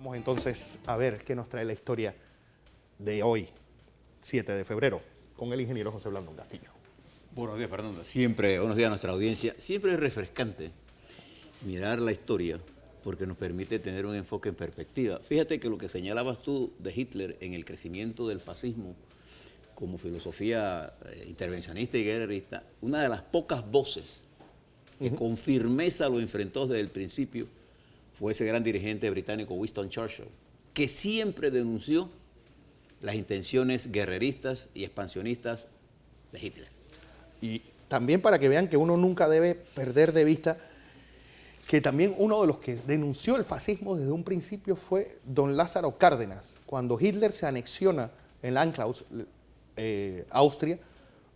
Vamos entonces a ver qué nos trae la historia de hoy, 7 de febrero, con el ingeniero José Blandón Castillo. Buenos días, Fernando. Buenos días a nuestra audiencia. Siempre es refrescante mirar la historia porque nos permite tener un enfoque en perspectiva. Fíjate que lo que señalabas tú de Hitler en el crecimiento del fascismo como filosofía intervencionista y guerrerista, una de las pocas voces que con firmeza lo enfrentó desde el principio fue ese gran dirigente británico Winston Churchill, que siempre denunció las intenciones guerreristas y expansionistas de Hitler. Y también para que vean que uno nunca debe perder de vista que también uno de los que denunció el fascismo desde un principio fue don Lázaro Cárdenas. Cuando Hitler se anexiona en Landklaus, Austria,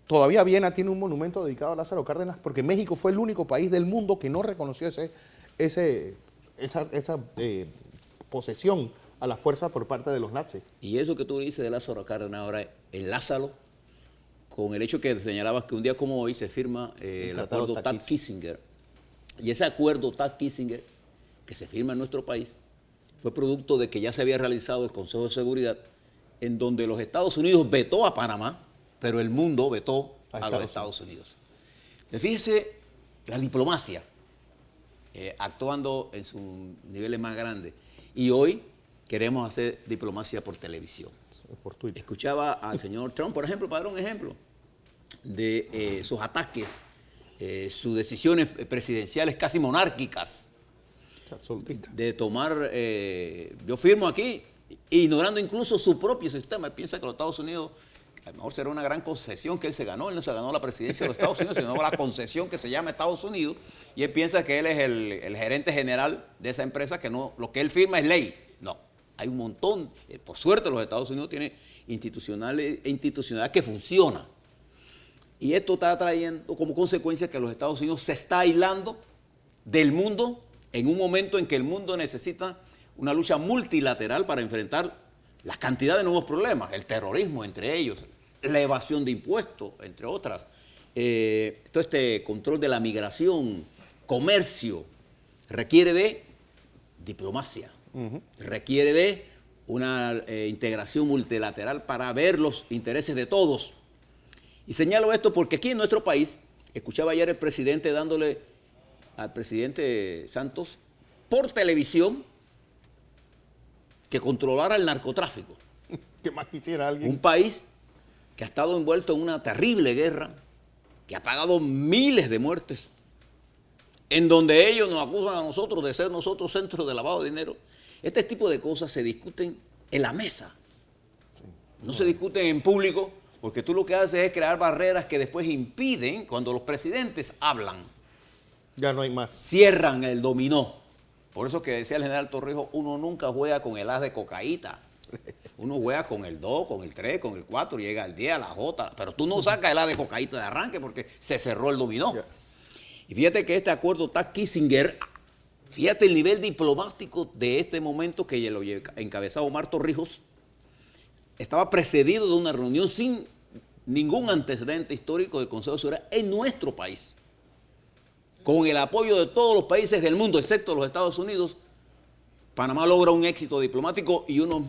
todavía Viena tiene un monumento dedicado a Lázaro Cárdenas porque México fue el único país del mundo que no reconoció esa posesión a la fuerza por parte de los nazis. Y eso que tú dices de Lázaro Cárdenas ahora, enlázalo con el hecho que señalabas que un día como hoy se firma el acuerdo Taft-Kissinger. Y ese acuerdo Taft-Kissinger que se firma en nuestro país fue producto de que ya se había realizado el Consejo de Seguridad, en donde los Estados Unidos vetó a Panamá, pero el mundo vetó a los Estados Unidos. Fíjese la diplomacia actuando en sus niveles más grandes. Y hoy queremos hacer diplomacia por televisión. Por Twitter. Escuchaba al señor Trump, por ejemplo, para dar un ejemplo, de sus ataques, sus decisiones presidenciales casi monárquicas, de tomar, yo firmo aquí, ignorando incluso su propio sistema. Él piensa que los Estados Unidos, a lo mejor será una gran concesión que él se ganó. Él no se ganó la presidencia de los Estados Unidos, sino la concesión que se llama Estados Unidos, y él piensa que él es el gerente general de esa empresa, que no, lo que él firma es ley. No, hay un montón, por suerte los Estados Unidos tienen institucionalidad que funciona. Y esto está trayendo como consecuencia que los Estados Unidos se está aislando del mundo en un momento en que el mundo necesita una lucha multilateral para enfrentar la cantidad de nuevos problemas, el terrorismo entre ellos, la evasión de impuestos, entre otras, todo este control de la migración, comercio, requiere de diplomacia, requiere de una integración multilateral para ver los intereses de todos. Y señalo esto porque aquí en nuestro país, escuchaba ayer el presidente dándole al presidente Santos por televisión que controlara el narcotráfico. ¿Qué más quisiera alguien? Un país que ha estado envuelto en una terrible guerra, que ha pagado miles de muertes, en donde ellos nos acusan a nosotros de ser nosotros centros de lavado de dinero. Este tipo de cosas se discuten en la mesa, no se discuten en público, porque tú lo que haces es crear barreras que después impiden, cuando los presidentes hablan, ya no hay más. Cierran el dominó. Por eso que decía el general Torrijos, uno nunca juega con el as de cocaíta. Uno juega con el 2, con el 3, con el 4, llega al 10, a la J, pero tú no sacas el as de cocaíta de arranque porque se cerró el dominó. Yeah. Y fíjate que este acuerdo Taft-Kissinger, fíjate el nivel diplomático de este momento que lo encabezaba Omar Torrijos, estaba precedido de una reunión sin ningún antecedente histórico del Consejo de Seguridad en nuestro país. Con el apoyo de todos los países del mundo, excepto los Estados Unidos, Panamá logra un éxito diplomático y unos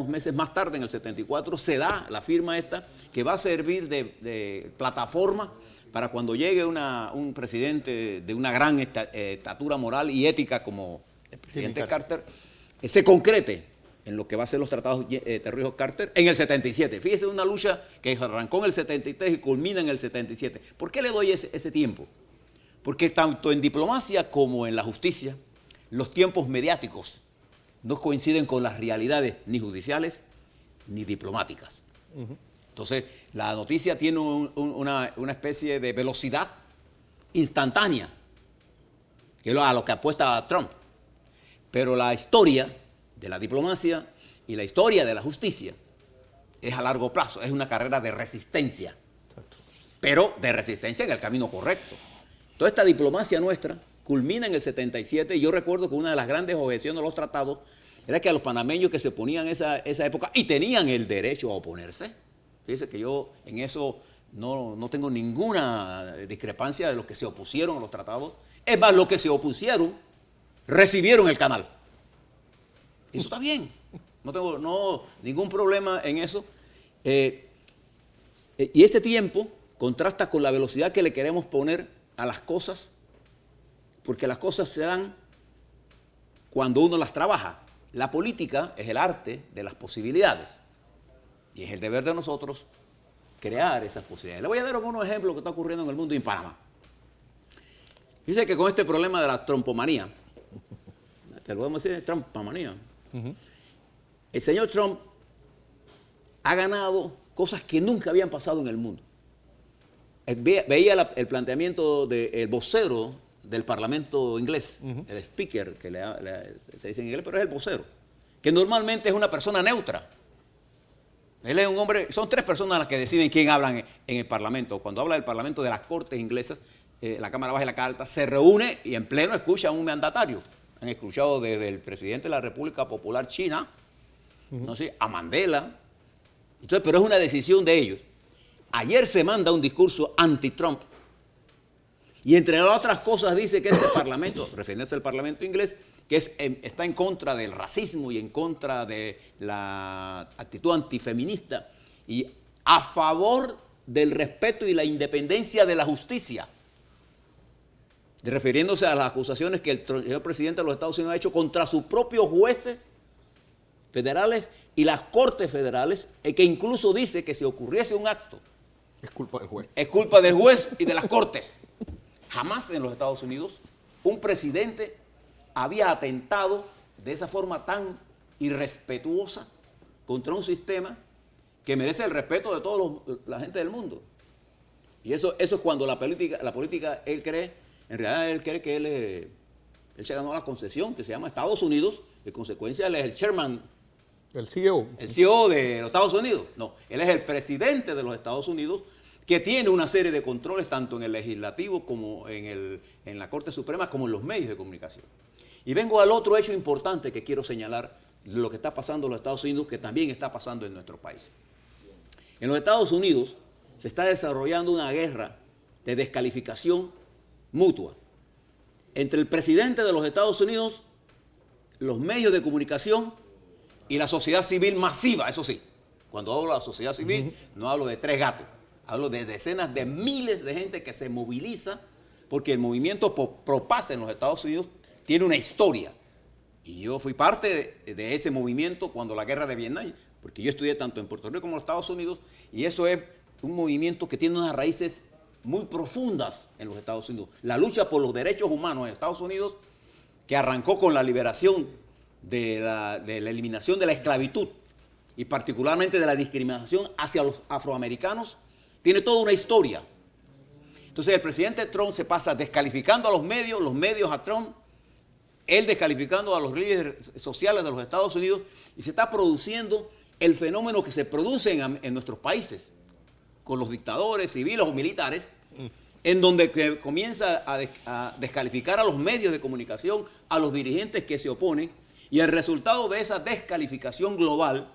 meses más tarde, en el 74, se da la firma esta que va a servir de plataforma para cuando llegue un presidente de una gran estatura moral y ética como el presidente Carter, se concrete en lo que va a ser los tratados Torrijos-Carter en el 77. Fíjese, una lucha que arrancó en el 73 y culmina en el 77. ¿Por qué le doy ese tiempo? Porque tanto en diplomacia como en la justicia, los tiempos mediáticos no coinciden con las realidades ni judiciales ni diplomáticas. Entonces, la noticia tiene una especie de velocidad instantánea, que es a lo que apuesta Trump. Pero la historia de la diplomacia y la historia de la justicia es a largo plazo, es una carrera de resistencia, pero de resistencia en el camino correcto. Toda esta diplomacia nuestra culmina en el 77 y yo recuerdo que una de las grandes objeciones de los tratados era que a los panameños que se oponían en esa época y tenían el derecho a oponerse, fíjese que yo en eso no tengo ninguna discrepancia de los que se opusieron a los tratados, es más, los que se opusieron recibieron el canal. Eso está bien. No tengo ningún problema en eso. Y ese tiempo contrasta con la velocidad que le queremos poner a las cosas, porque las cosas se dan cuando uno las trabaja. La política es el arte de las posibilidades y es el deber de nosotros crear esas posibilidades. Le voy a dar algunos ejemplos que está ocurriendo en el mundo y en Panamá. Dice que con este problema de la trompomanía, te lo podemos decir, trompomanía, el señor Trump ha ganado cosas que nunca habían pasado en el mundo. Veía el planteamiento del vocero del Parlamento inglés, el speaker, que se dice en inglés, pero es el vocero, que normalmente es una persona neutra. Él es un hombre, son tres personas las que deciden quién hablan en el Parlamento. Cuando habla del Parlamento de las Cortes inglesas, la Cámara Baja y la Cámara Alta, se reúne y en pleno escucha a un mandatario. Han escuchado desde el presidente de la República Popular China, no sé, a Mandela. Entonces, pero es una decisión de ellos. Ayer se manda un discurso anti-Trump y entre otras cosas dice que este Parlamento, refiriéndose al Parlamento inglés, que está en contra del racismo y en contra de la actitud antifeminista y a favor del respeto y la independencia de la justicia, refiriéndose a las acusaciones que el señor presidente de los Estados Unidos ha hecho contra sus propios jueces federales y las cortes federales, que incluso dice que si ocurriese un acto, es culpa del juez. Es culpa del juez y de las cortes. Jamás en los Estados Unidos un presidente había atentado de esa forma tan irrespetuosa contra un sistema que merece el respeto de toda la gente del mundo. Y eso es cuando la política, él cree, en realidad él cree que él se ganó la concesión que se llama Estados Unidos, y en consecuencia él es el chairman. El CEO. El CEO de los Estados Unidos. No, él es el presidente de los Estados Unidos que tiene una serie de controles tanto en el legislativo como en la Corte Suprema como en los medios de comunicación. Y vengo al otro hecho importante que quiero señalar de lo que está pasando en los Estados Unidos, que también está pasando en nuestro país. En los Estados Unidos se está desarrollando una guerra de descalificación mutua entre el presidente de los Estados Unidos, los medios de comunicación y la sociedad civil masiva, eso sí. Cuando hablo de la sociedad civil, no hablo de tres gatos, hablo de decenas de miles de gente que se moviliza porque el movimiento pro paz en los Estados Unidos tiene una historia. Y yo fui parte de ese movimiento cuando la guerra de Vietnam, porque yo estudié tanto en Puerto Rico como en los Estados Unidos, y eso es un movimiento que tiene unas raíces muy profundas en los Estados Unidos. La lucha por los derechos humanos en Estados Unidos, que arrancó con la liberación de la eliminación de la esclavitud y particularmente de la discriminación hacia los afroamericanos, tiene toda una historia. Entonces el presidente Trump se pasa descalificando a los medios a Trump, él descalificando a los líderes sociales de los Estados Unidos, y se está produciendo el fenómeno que se produce en nuestros países, con los dictadores civiles o militares, en donde comienza a descalificar a los medios de comunicación, a los dirigentes que se oponen, y el resultado de esa descalificación global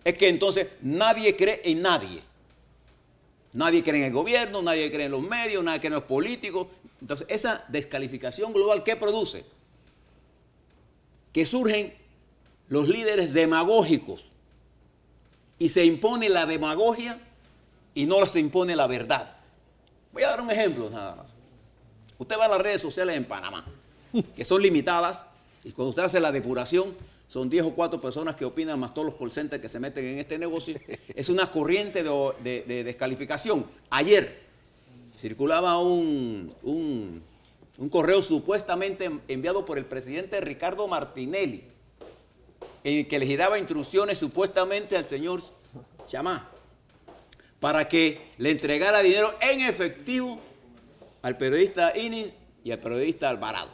es que entonces nadie cree en nadie. Nadie cree en el gobierno, nadie cree en los medios, nadie cree en los políticos. Entonces, esa descalificación global, ¿qué produce? Que surgen los líderes demagógicos y se impone la demagogia y no se impone la verdad. Voy a dar un ejemplo nada más. Usted va a las redes sociales en Panamá, que son limitadas, y cuando usted hace la depuración, son 10 o 4 personas que opinan, más todos los call centers que se meten en este negocio. Es una corriente de descalificación. Ayer circulaba un correo supuestamente enviado por el presidente Ricardo Martinelli, en el que le daba instrucciones supuestamente al señor Chamá para que le entregara dinero en efectivo al periodista Innis y al periodista Alvarado.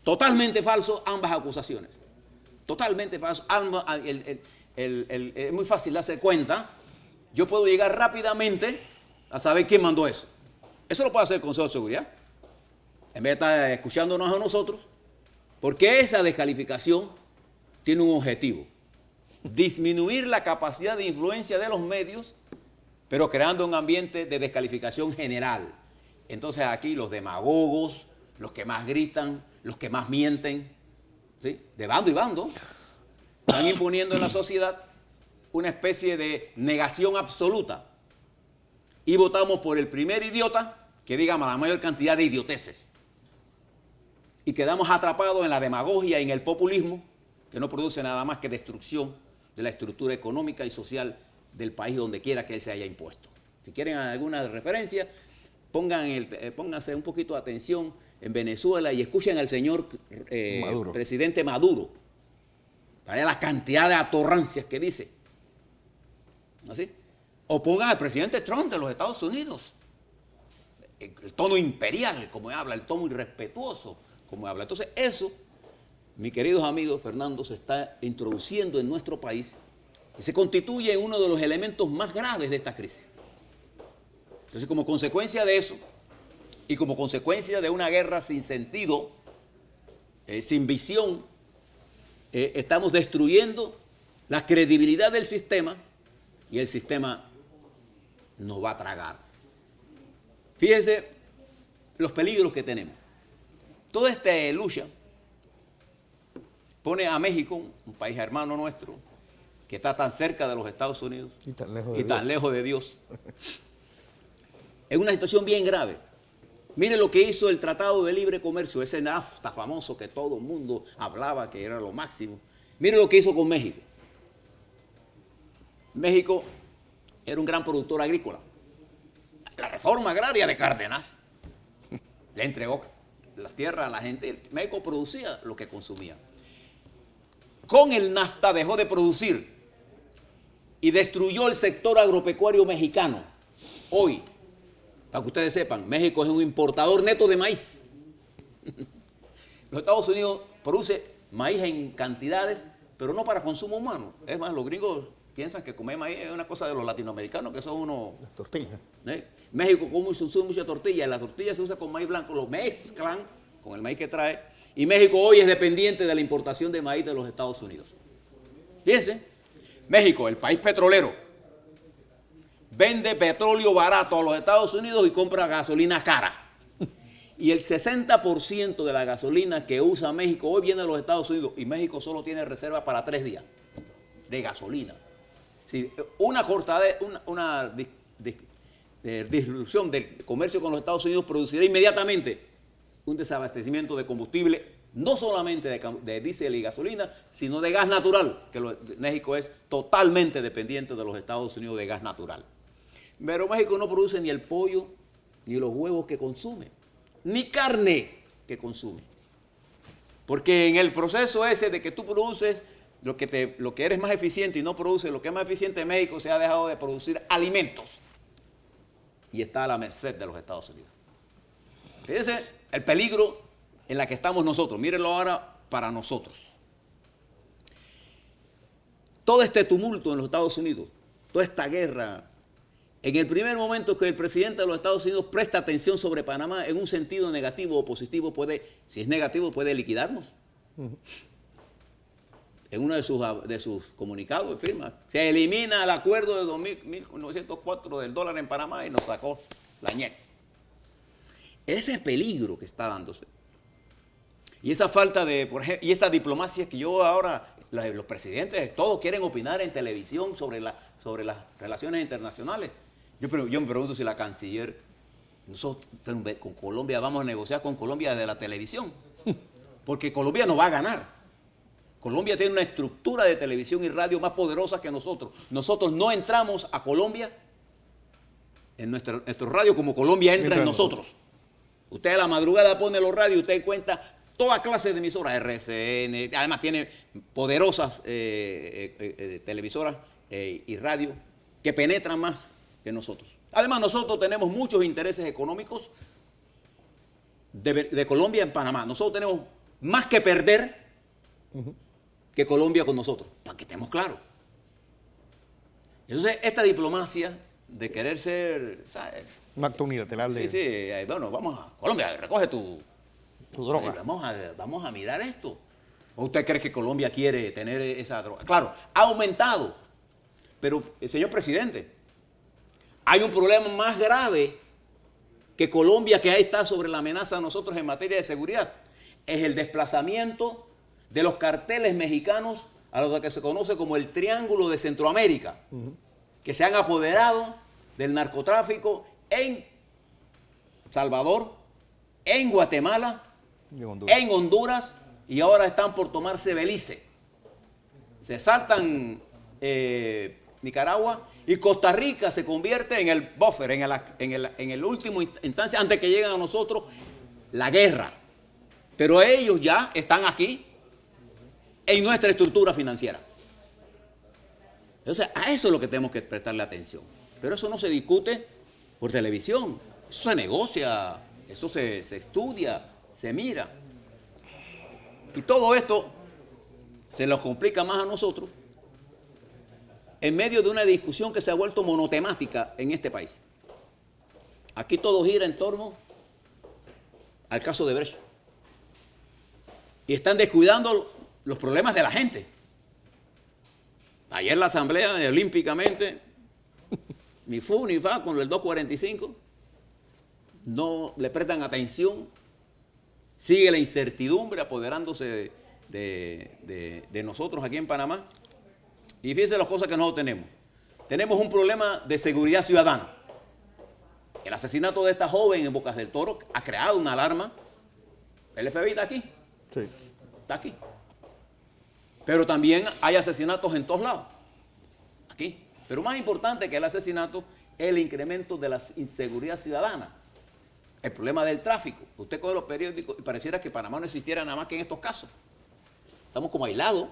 Totalmente falso ambas acusaciones. Totalmente falso. Es muy fácil darse cuenta. Yo puedo llegar rápidamente a saber quién mandó eso. Eso lo puede hacer el Consejo de Seguridad, en vez de estar escuchándonos a nosotros, porque esa descalificación tiene un objetivo: disminuir la capacidad de influencia de los medios, pero creando un ambiente de descalificación general. Entonces aquí los demagogos, los que más gritan, los que más mienten, ¿sí?, de bando y bando, están imponiendo en la sociedad una especie de negación absoluta. Y votamos por el primer idiota que diga la mayor cantidad de idioteces. Y quedamos atrapados en la demagogia y en el populismo, que no produce nada más que destrucción de la estructura económica y social del país donde quiera que él se haya impuesto. Si quieren alguna referencia, pónganse un poquito de atención en Venezuela y escuchen al señor presidente Maduro, para ver la cantidad de atorrancias que dice. ¿Así? O pongan al presidente Trump de los Estados Unidos, el tono imperial como habla, el tono irrespetuoso como habla. Entonces eso, mis queridos amigos, Fernando, se está introduciendo en nuestro país y se constituye uno de los elementos más graves de esta crisis. Entonces, como consecuencia de eso y como consecuencia de una guerra sin sentido, sin visión, estamos destruyendo la credibilidad del sistema y el sistema nos va a tragar. Fíjense los peligros que tenemos. Toda esta lucha pone a México, un país hermano nuestro, que está tan cerca de los Estados Unidos y tan lejos de Dios, en una situación bien grave. Miren lo que hizo el Tratado de Libre Comercio, ese NAFTA famoso que todo el mundo hablaba que era lo máximo. Miren lo que hizo con México. México era un gran productor agrícola. La reforma agraria de Cárdenas le entregó las tierras a la gente. México producía lo que consumía. Con el NAFTA dejó de producir y destruyó el sector agropecuario mexicano. Hoy, para que ustedes sepan, México es un importador neto de maíz. Los Estados Unidos produce maíz en cantidades, pero no para consumo humano. Es más, los gringos piensan que comer maíz es una cosa de los latinoamericanos, que son unos... Las tortillas. México consume mucha tortilla, y la tortilla se usa con maíz blanco, lo mezclan con el maíz que trae, y México hoy es dependiente de la importación de maíz de los Estados Unidos. Fíjense, México, el país petrolero, vende petróleo barato a los Estados Unidos y compra gasolina cara. Y el 60% de la gasolina que usa México hoy viene de los Estados Unidos, y México solo tiene reserva para 3 días de gasolina. Sí, una disrupción del comercio con los Estados Unidos producirá inmediatamente un desabastecimiento de combustible, no solamente de diésel y gasolina, sino de gas natural, que México es totalmente dependiente de los Estados Unidos de gas natural. Pero México no produce ni el pollo, ni los huevos que consume, ni carne que consume. Porque en el proceso ese de que tú produces lo que eres más eficiente y no produces lo que es más eficiente en México, se ha dejado de producir alimentos y está a la merced de los Estados Unidos. Fíjense el peligro en la que estamos nosotros. Mírenlo ahora para nosotros. Todo este tumulto en los Estados Unidos, toda esta guerra, en el primer momento que el presidente de los Estados Unidos presta atención sobre Panamá en un sentido negativo o positivo, si es negativo, puede liquidarnos. En uno de sus comunicados firma, se elimina el acuerdo de 1904 del dólar en Panamá y nos sacó la ñeca. Ese peligro que está dándose. Y esa falta de, por ejemplo, y esa diplomacia que yo ahora, los presidentes, todos quieren opinar en televisión sobre las relaciones internacionales. Yo me pregunto si la canciller, nosotros con Colombia vamos a negociar con Colombia desde la televisión, porque Colombia no va a ganar. Colombia tiene una estructura de televisión y radio más poderosa que nosotros. Nosotros no entramos a Colombia en nuestro radio como Colombia entra en nosotros. Usted a la madrugada pone los radios y usted encuentra toda clase de emisoras, RCN, además tiene poderosas televisoras y radio que penetran más que nosotros. Además nosotros tenemos muchos intereses económicos de Colombia en Panamá. Nosotros tenemos más que perder que Colombia con nosotros, para que estemos claros. Entonces, esta diplomacia de querer ser, ¿sabes? Un acto unilateral de... Sí, bueno, vamos a Colombia, recoge tu droga. Vamos a mirar esto. ¿O usted cree que Colombia quiere tener esa droga? Claro, ha aumentado. Pero, señor presidente, hay un problema más grave que Colombia, que ahí está sobre la amenaza a nosotros en materia de seguridad. Es el desplazamiento de los carteles mexicanos a lo que se conoce como el Triángulo de Centroamérica, que se han apoderado del narcotráfico en Salvador, en Guatemala, en Honduras y ahora están por tomarse Belice. Se saltan Nicaragua y Costa Rica se convierte en el buffer, en el último instancia antes que lleguen a nosotros la guerra. Pero ellos ya están aquí en nuestra estructura financiera. Entonces, a eso es lo que tenemos que prestarle atención. Pero eso no se discute por televisión. Eso se negocia, eso se estudia, se mira. Y todo esto se nos complica más a nosotros en medio de una discusión que se ha vuelto monotemática en este país. Aquí todo gira en torno al caso de Brecht. Y están descuidando los problemas de la gente. Ayer la asamblea olímpicamente, ni fu ni fa con el 245, no le prestan atención, sigue la incertidumbre apoderándose de nosotros aquí en Panamá. Y fíjense las cosas que nosotros tenemos. Tenemos un problema de seguridad ciudadana. El asesinato de esta joven en Bocas del Toro ha creado una alarma. El FBI está aquí. Sí. Está aquí. Pero también hay asesinatos en todos lados. Aquí. Pero más importante que el asesinato es el incremento de la inseguridad ciudadana. El problema del tráfico. Usted coge los periódicos y pareciera que Panamá no existiera nada más que en estos casos. Estamos como aislados.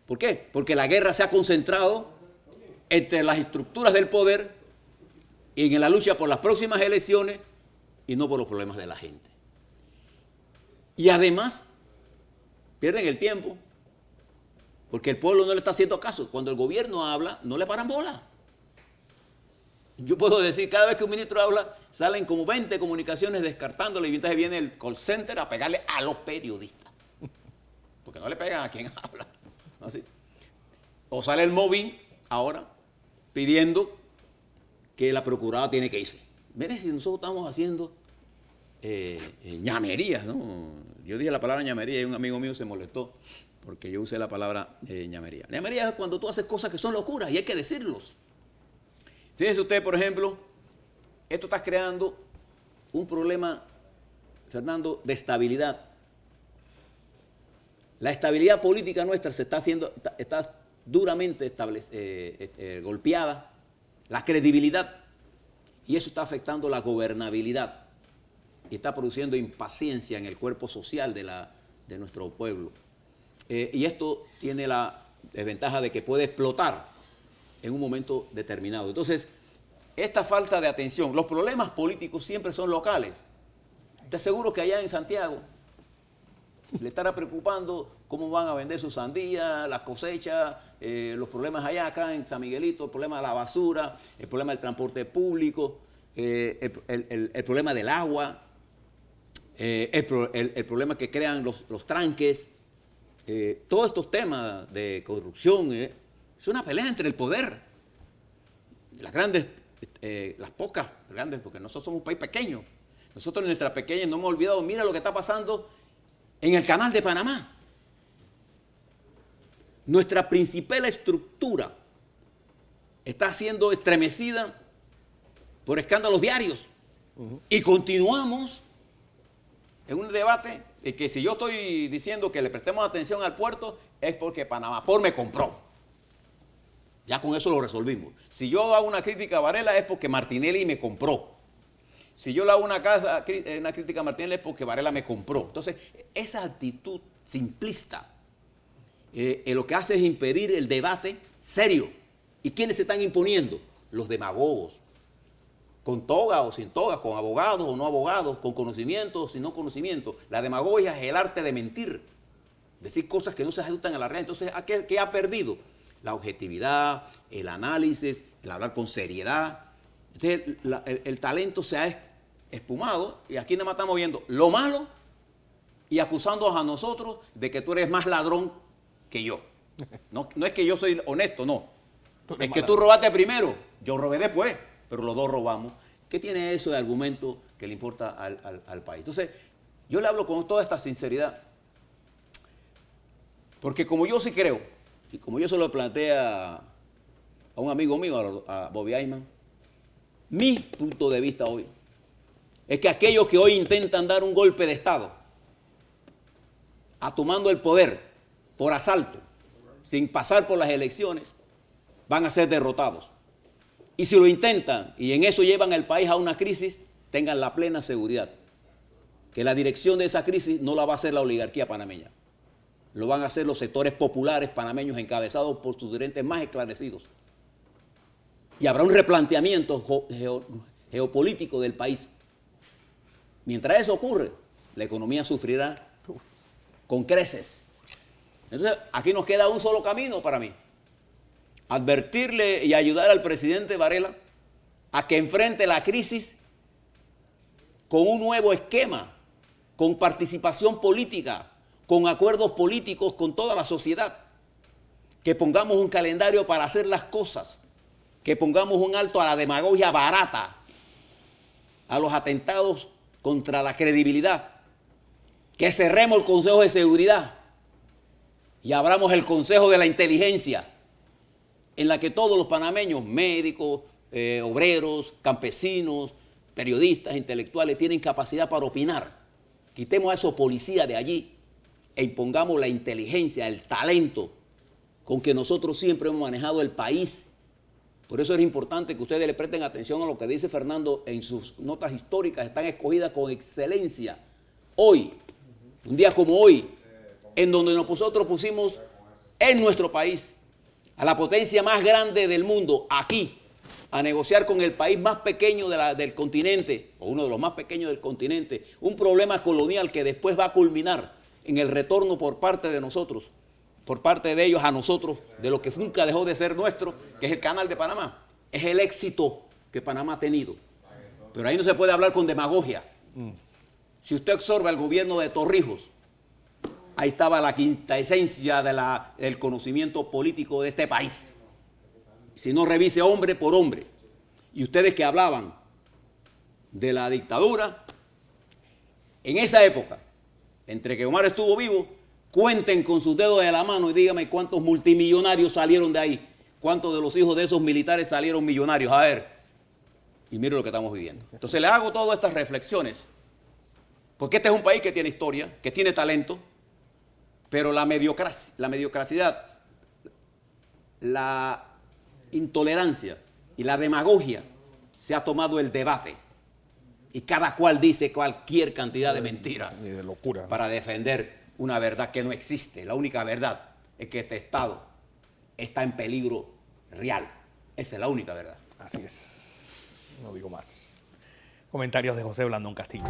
¿Por qué? Porque la guerra se ha concentrado entre las estructuras del poder y en la lucha por las próximas elecciones y no por los problemas de la gente. Y además, pierden el tiempo porque el pueblo no le está haciendo caso. Cuando el gobierno habla, no le paran bola. Yo puedo decir, cada vez que un ministro habla, salen como 20 comunicaciones descartándole y entonces viene el call center a pegarle a los periodistas. Porque no le pegan a quien habla. ¿No? ¿Sí? O sale el móvil ahora pidiendo que la procuradora tiene que irse. Miren, si nosotros estamos haciendo ñamerías, ¿no? Yo dije la palabra ñamería y un amigo mío se molestó porque yo usé la palabra ñamería. Ñamería es cuando tú haces cosas que son locuras y hay que decirlos. Fíjense usted, por ejemplo, esto está creando un problema, Fernando, de estabilidad. La estabilidad política nuestra se está duramente golpeada, la credibilidad, y eso está afectando la gobernabilidad y está produciendo impaciencia en el cuerpo social de nuestro pueblo. Y esto tiene la desventaja de que puede explotar en un momento determinado. Entonces, esta falta de atención, los problemas políticos siempre son locales. Te aseguro que allá en Santiago le estará preocupando cómo van a vender sus sandías, las cosechas, los problemas allá, acá en San Miguelito, el problema de la basura, el problema del transporte público, el problema del agua, el problema que crean los tranques, todos estos temas de corrupción, es una pelea entre el poder. Las pocas grandes, porque nosotros somos un país pequeño. Nosotros en nuestra pequeña no hemos olvidado, mira lo que está pasando en el canal de Panamá. Nuestra principal estructura está siendo estremecida por escándalos diarios. Y continuamos en un debate de que si yo estoy diciendo que le prestemos atención al puerto es porque Panamá Port me compró. Ya con eso lo resolvimos. Si yo hago una crítica a Varela es porque Martinelli me compró. Si yo le hago una crítica a Martinelli es porque Varela me compró. Entonces, esa actitud simplista lo que hace es impedir el debate serio. ¿Y quiénes se están imponiendo? Los demagogos. Con toga o sin toga, con abogados o no abogados, con conocimiento o sin no conocimiento. La demagogia es el arte de mentir. Decir cosas que no se ajustan a la realidad. Entonces, ¿qué ha perdido? La objetividad, el análisis, el hablar con seriedad. Entonces, el talento se ha espumado y aquí nada más estamos viendo lo malo y acusándonos a nosotros de que tú eres más ladrón que yo. No es que yo soy honesto, no. Es que tú robaste primero, yo robé después, pero los dos robamos. ¿Qué tiene eso de argumento que le importa al país? Entonces, yo le hablo con toda esta sinceridad. Porque como yo sí creo, y como yo se lo planteé a un amigo mío, a Bobby Ayman, mi punto de vista hoy es que aquellos que hoy intentan dar un golpe de Estado, tomando el poder por asalto, sin pasar por las elecciones, van a ser derrotados. Y si lo intentan y en eso llevan al país a una crisis, tengan la plena seguridad que la dirección de esa crisis no la va a hacer la oligarquía panameña. Lo van a hacer los sectores populares panameños encabezados por sus dirigentes más esclarecidos. Y habrá un replanteamiento geopolítico del país. Mientras eso ocurre, la economía sufrirá con creces. Entonces, aquí nos queda un solo camino para mí. Advertirle y ayudar al presidente Varela a que enfrente la crisis con un nuevo esquema, con participación política, con acuerdos políticos con toda la sociedad. Que pongamos un calendario para hacer las cosas. Que pongamos un alto a la demagogia barata, a los atentados contra la credibilidad. Que cerremos el Consejo de Seguridad y abramos el Consejo de la Inteligencia, en la que todos los panameños, médicos, obreros, campesinos, periodistas, intelectuales, tienen capacidad para opinar. Quitemos a esos policías de allí e impongamos la inteligencia, el talento con que nosotros siempre hemos manejado el país. Por eso es importante que ustedes le presten atención a lo que dice Fernando en sus notas históricas, están escogidas con excelencia. Hoy, un día como hoy, en donde nosotros pusimos en nuestro país a la potencia más grande del mundo, aquí, a negociar con el país más pequeño del continente, o uno de los más pequeños del continente, un problema colonial que después va a culminar en el retorno por parte de nosotros, por parte de ellos a nosotros, de lo que nunca dejó de ser nuestro, que es el Canal de Panamá. Es el éxito que Panamá ha tenido. Pero ahí no se puede hablar con demagogia. Si usted observa el gobierno de Torrijos, ahí estaba la quinta esencia del conocimiento político de este país. Si no, revise hombre por hombre. Y ustedes que hablaban de la dictadura, en esa época, entre que Omar estuvo vivo, cuenten con sus dedos de la mano y díganme cuántos multimillonarios salieron de ahí. Cuántos de los hijos de esos militares salieron millonarios. A ver. Y mire lo que estamos viviendo. Entonces le hago todas estas reflexiones. Porque este es un país que tiene historia, que tiene talento, pero la mediocracidad, la intolerancia y la demagogia se ha tomado el debate. Y cada cual dice cualquier cantidad de mentiras y de locura, ¿no?, para defender una verdad que no existe. La única verdad es que este Estado está en peligro real. Esa es la única verdad. Así es. No digo más. Comentarios de José Blandón Castillo.